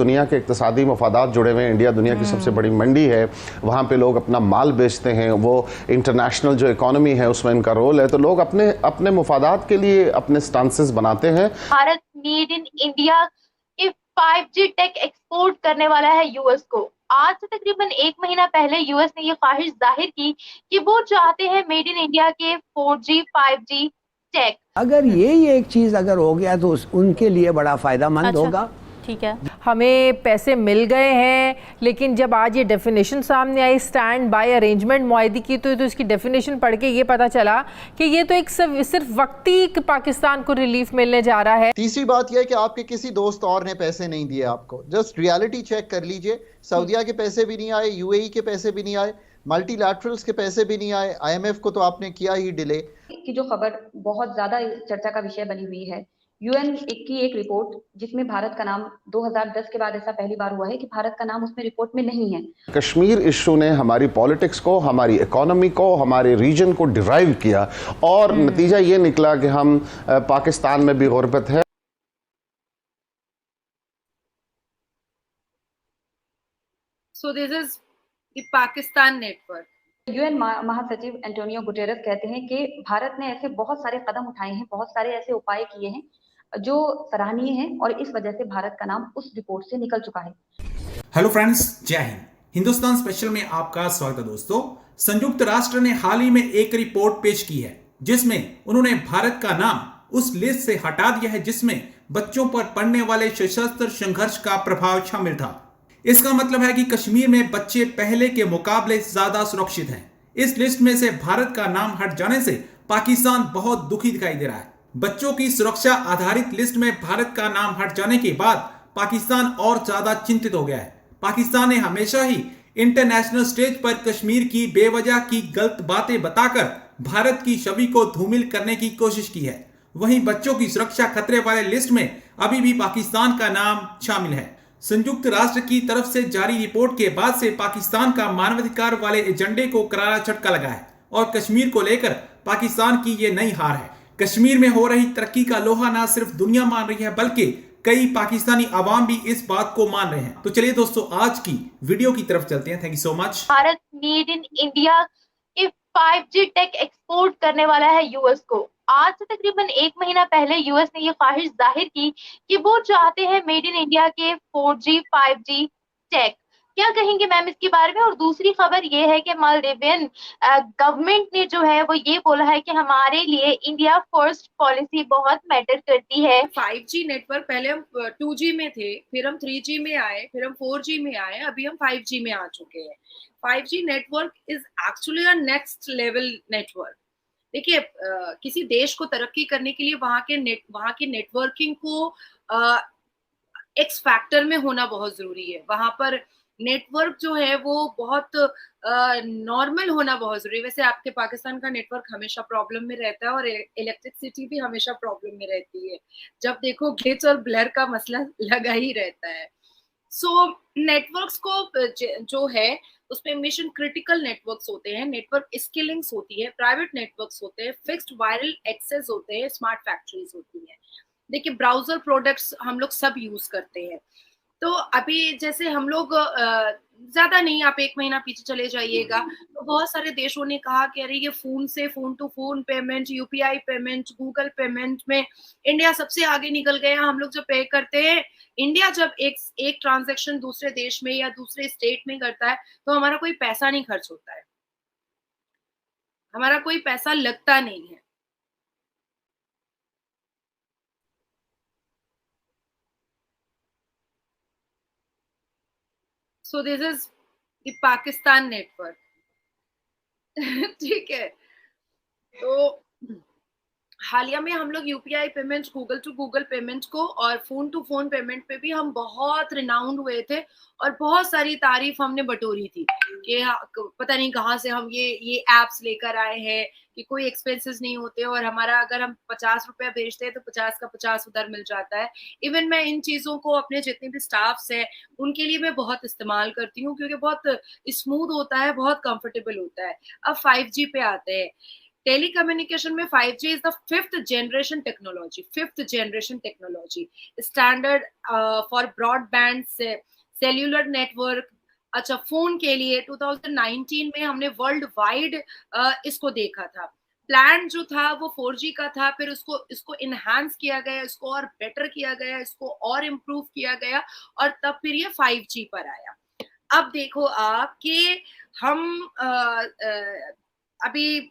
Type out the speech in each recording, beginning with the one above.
दुनिया के इक़्तिसादी मफादात जुड़े हुए हैं। इंडिया दुनिया की सबसे बड़ी मंडी है, वहाँ पे लोग अपना माल बेचते हैं, वो इंटरनेशनल जो इकोनॉमी है उसमें इनका रोल है, तो लोग अपने अपने मफादात के लिए अपने स्टांसेस बनाते हैं। भारत मेड इन इंडिया के 5G टेक एक्सपोर्ट करने वाला है यूएस को। आज से तकरीबन 1 महीना पहले यूएस ने ये ख्वाहिश जाहिर की कि वो चाहते हैं मेड इन इंडिया के 4G 5G टेक। अगर यही एक चीज अगर हो गया तो उनके लिए बड़ा फायदामंद होगा। ठीक है, हमें पैसे मिल गए हैं, लेकिन जब आज ये डेफिनेशन सामने आई स्टैंड बाय अरेंजमेंट मुआहदे की, तो इसकी डेफिनेशन पढ़ के ये पता चला कि ये तो एक सिर्फ वक्ती पाकिस्तान को रिलीफ मिलने जा रहा है। तीसरी बात यह है कि आपके किसी दोस्त और ने पैसे नहीं दिए आपको, जस्ट रियलिटी चेक कर लीजिए। सऊदीया के पैसे भी नहीं आए, यूएई के पैसे भी नहीं आए, मल्टीलैटरल्स के पैसे भी नहीं आए, आईएमएफ को तो आपने किया ही डिले। की जो खबर बहुत ज्यादा चर्चा का विषय बनी हुई है, यूएन की एक रिपोर्ट जिसमें भारत का नाम 2010 के बाद ऐसा पहली बार हुआ है कि भारत का नाम उसमें रिपोर्ट में नहीं है। कश्मीर इशू ने हमारी पॉलिटिक्स को, हमारी इकोनॉमी को, हमारे रीजन को डिराइव किया और नतीजा ये निकला कि हम पाकिस्तान में भी गुर्बत है। So this is the Pakistan network. UN महासचिव एंटोनियो गुटेरेस कहते हैं कि भारत ने ऐसे बहुत सारे कदम उठाए हैं, बहुत सारे ऐसे उपाय किए हैं जो सराहनीय हैं और इस वजह से भारत का नाम उस रिपोर्ट से निकल चुका है। हेलो फ्रेंड्स, जय हिंद। हिंदुस्तान स्पेशल में आपका स्वागत है दोस्तों। संयुक्त राष्ट्र ने हाल ही में एक रिपोर्ट पेश की है जिसमें उन्होंने भारत का नाम उस लिस्ट से हटा दिया है जिसमें बच्चों पर पड़ने वाले सशस्त्र संघर्ष का प्रभाव शामिल था। इसका मतलब है कि कश्मीर में बच्चे पहले के मुकाबले ज्यादा सुरक्षित हैं। इस लिस्ट में से भारत का नाम हट जाने से पाकिस्तान बहुत दुखी दिखाई दे रहा है। बच्चों की सुरक्षा आधारित लिस्ट में भारत का नाम हट जाने के बाद पाकिस्तान और ज्यादा चिंतित हो गया है। पाकिस्तान ने हमेशा ही इंटरनेशनल स्टेज पर कश्मीर की बेवजह की गलत बातें बताकर भारत की छवि को धूमिल करने की कोशिश की है। वहीं बच्चों की सुरक्षा खतरे वाले लिस्ट में अभी भी पाकिस्तान का नाम शामिल है। संयुक्त राष्ट्र की तरफ से जारी रिपोर्ट के बाद से पाकिस्तान का मानवाधिकार वाले एजेंडे को करारा झटका लगा है और कश्मीर को लेकर पाकिस्तान की ये नई हार है। कश्मीर में हो रही तरक्की का लोहा ना सिर्फ दुनिया मान रही है बल्कि कई पाकिस्तानी आवाम भी इस बात को मान रहे हैं। तो चलिए दोस्तों, आज की वीडियो की तरफ चलते हैं। Thank you so much. Bharat made in India के 5G टेक एक्सपोर्ट करने वाला है यूएस को। आज से तकरीबन 1 महीना पहले यूएस ने ये ख्वाहिश जाहिर की कि वो चाहते हैं मेड इन इंडिया के 4G 5G टेक। क्या कहेंगे मैम इसके बारे में? और दूसरी खबर ये है कि मालदीवियन गवर्नमेंट ने जो है वो ये बोला है कि हमारे लिए इंडिया फर्स्ट पॉलिसी बहुत मैटर करती है। 5G नेटवर्क पहले हम 2G में थे, फिर हम 3G में आए, फिर हम 4G में आए, अभी हम 5G में आ चुके हैं। 5G network is actually a next level network. देखिए, किसी देश को तरक्की करने के लिए वहाँ की नेटवर्किंग को एक्स फैक्टर में होना बहुत जरूरी है। वहां पर नेटवर्क जो है वो बहुत नॉर्मल होना बहुत जरूरी है। वैसे आपके पाकिस्तान का नेटवर्क हमेशा प्रॉब्लम में रहता है और इलेक्ट्रिसिटी भी हमेशा प्रॉब्लम में रहती है। जब देखो ग्लिच और ब्लर का मसला लगा ही रहता है। सो नेटवर्क्स को जो है उसमें मिशन क्रिटिकल नेटवर्क्स होते हैं, नेटवर्क स्किलिंग्स होती है, प्राइवेट नेटवर्क्स होते हैं, फिक्स्ड वायरल एक्सेस होते हैं, स्मार्ट फैक्ट्रीज होती है। देखिए, ब्राउजर प्रोडक्ट्स हम लोग सब यूज करते हैं। तो अभी जैसे हम लोग ज्यादा नहीं, आप 1 महीना पीछे चले जाइएगा तो बहुत सारे देशों ने कहा कि अरे ये फोन से phone to phone payment, UPI payment, Google payment में इंडिया सबसे आगे निकल गया। हम लोग जब पे करते हैं, इंडिया जब एक ट्रांजैक्शन दूसरे देश में या दूसरे स्टेट में करता है तो हमारा कोई पैसा नहीं खर्च होता है, हमारा कोई पैसा लगता नहीं है। So this is the Pakistan network. ठीक है, तो हालिया में हम लोग UPI payment, Google to Google payment को और फोन टू फोन पेमेंट पे भी हम बहुत रिनाउंड हुए थे और बहुत सारी तारीफ हमने बटोरी थी कि पता नहीं कहाँ से हम ये एप्स लेकर आए हैं कि कोई एक्सपेंसेस नहीं होते और हमारा अगर हम 50 रुपया भेजते हैं तो 50 का 50 उधर मिल जाता है। इवन मैं इन चीजों को अपने जितने भी स्टाफ्स हैं उनके लिए मैं बहुत इस्तेमाल करती हूँ क्योंकि बहुत स्मूथ होता है, बहुत कंफर्टेबल होता है। अब 5G पे आते हैं। टेलीकम्युनिकेशन में 5G is the fifth generation technology, standard for broadband cellular network. अच्छा, फोन के लिए 2019 में हमने वर्ल्ड वाइड इसको देखा था। प्लान जो था वो 4G का था, फिर इसको इनहांस किया गया, इसको और बेटर किया गया, इसको और इम्प्रूव किया गया, और तब फिर ये 5G पर आया। अब देखो आप कि हम अभी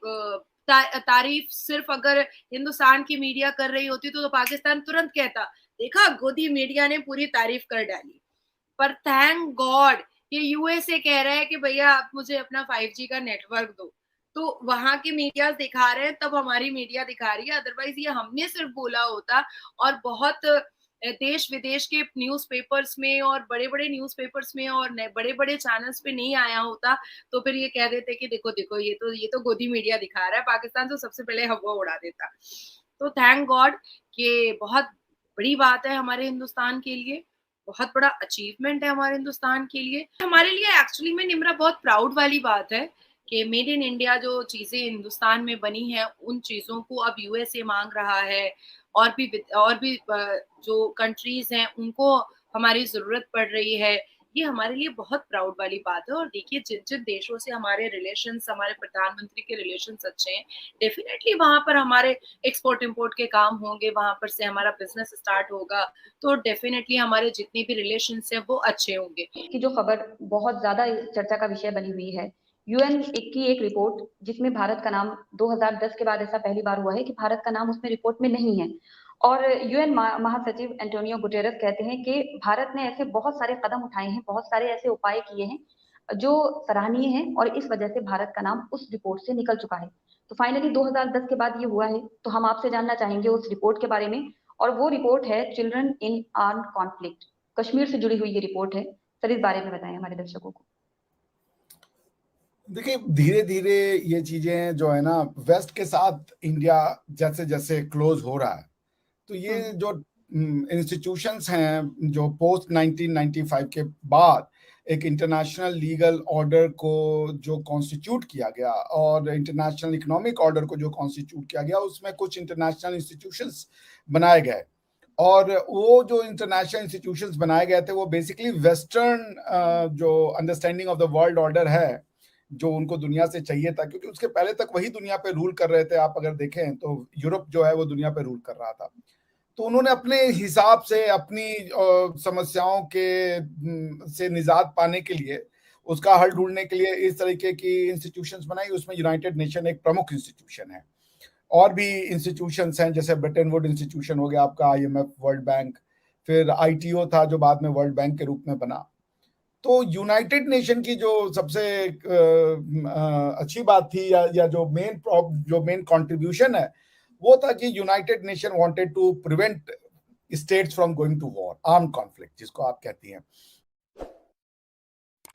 तारीफ सिर्फ अगर हिंदुस्तान की मीडिया कर रही होती तो पाकिस्तान तुरंत कहता, देखा गोदी मीडिया ने पूरी तारीफ कर डाली। पर थैंक गॉड कि यूएसए कह रहा है कि भैया आप मुझे अपना 5G का नेटवर्क दो, तो वहां के मीडिया दिखा रहे हैं, तब हमारी मीडिया दिखा रही है। अदरवाइज ये हमने सिर्फ बोला होता और बहुत देश विदेश के न्यूज़पेपर्स में और बड़े बड़े न्यूज़पेपर्स में और बड़े बड़े चैनल्स पे नहीं आया होता, तो फिर ये कह देते कि देखो देखो ये तो गोदी मीडिया दिखा रहा है, पाकिस्तान तो सबसे पहले हवा उड़ा देता। तो थैंक गॉड कि बहुत बड़ी बात है हमारे हिंदुस्तान के लिए, बहुत बड़ा अचीवमेंट है हमारे हिंदुस्तान के लिए। हमारे लिए एक्चुअली में निम्रा बहुत प्राउड वाली बात है कि मेड इन इंडिया जो चीजें हिंदुस्तान में बनी हैं, उन चीजों को अब यूएसए मांग रहा है, और भी जो कंट्रीज हैं उनको हमारी जरूरत पड़ रही है। ये हमारे लिए बहुत प्राउड वाली बात है। और देखिए, जिन जिन देशों से हमारे रिलेशंस, हमारे प्रधानमंत्री के रिलेशंस अच्छे हैं, डेफिनेटली वहां पर हमारे एक्सपोर्ट इंपोर्ट के काम होंगे, वहां पर से हमारा बिजनेस स्टार्ट होगा, तो डेफिनेटली हमारे जितने भी रिलेशंस हैं वो अच्छे होंगे। की जो खबर बहुत ज्यादा चर्चा का विषय बनी हुई है, यूएन की एक रिपोर्ट जिसमें भारत का नाम 2010 के बाद ऐसा पहली बार हुआ है कि भारत का नाम उसमें रिपोर्ट में नहीं है। और यूएन महासचिव एंटोनियो गुटेरेस कहते हैं कि भारत ने ऐसे बहुत सारे कदम उठाए हैं, बहुत सारे ऐसे उपाय किए हैं जो सराहनीय हैं, और इस वजह से भारत का नाम उस रिपोर्ट से निकल चुका है। तो फाइनली 2010 के बाद ये हुआ है, तो हम आपसे जानना चाहेंगे उस रिपोर्ट के बारे में। और वो रिपोर्ट है children in armed conflict, Kashmir से जुड़ी हुई ये रिपोर्ट है। सर, इस बारे में बताएं हमारे दर्शकों को। देखिए, धीरे धीरे ये चीजें जो है ना, वेस्ट के साथ इंडिया जैसे जैसे क्लोज हो रहा है, तो ये जो इंस्टीट्यूशंस हैं जो पोस्ट 1995 के बाद एक इंटरनेशनल लीगल ऑर्डर को जो कॉन्स्टिट्यूट किया गया और इंटरनेशनल इकोनॉमिक ऑर्डर को जो कॉन्स्टिट्यूट किया गया, उसमें कुछ इंटरनेशनल इंस्टीट्यूशंस बनाए गए। और वो जो इंटरनेशनल इंस्टीट्यूशंस बनाए गए थे वो बेसिकली वेस्टर्न जो understanding of the world order है जो उनको दुनिया से चाहिए था, क्योंकि उसके पहले तक वही दुनिया पे रूल कर रहे थे। आप अगर देखें तो यूरोप जो है वो दुनिया पे रूल कर रहा था, तो उन्होंने अपने हिसाब से अपनी समस्याओं के से निजात पाने के लिए, उसका हल ढूंढने के लिए इस तरीके की इंस्टीट्यूशंस बनाई। उसमें यूनाइटेड नेशन एक प्रमुख इंस्टीट्यूशन है, और भी इंस्टीट्यूशंस हैं जैसे ब्रिटेन वुड इंस्टीट्यूशन हो गया आपका, IMF, वर्ल्ड बैंक, फिर ITO था जो बाद में वर्ल्ड बैंक के रूप में बना। तो यूनाइटेड नेशन की जो सबसे अच्छी बात थी या जो मेन कंट्रीब्यूशन है वो था कि United Nation wanted to prevent states from going to war, armed conflict जिसको आप कहती हैं।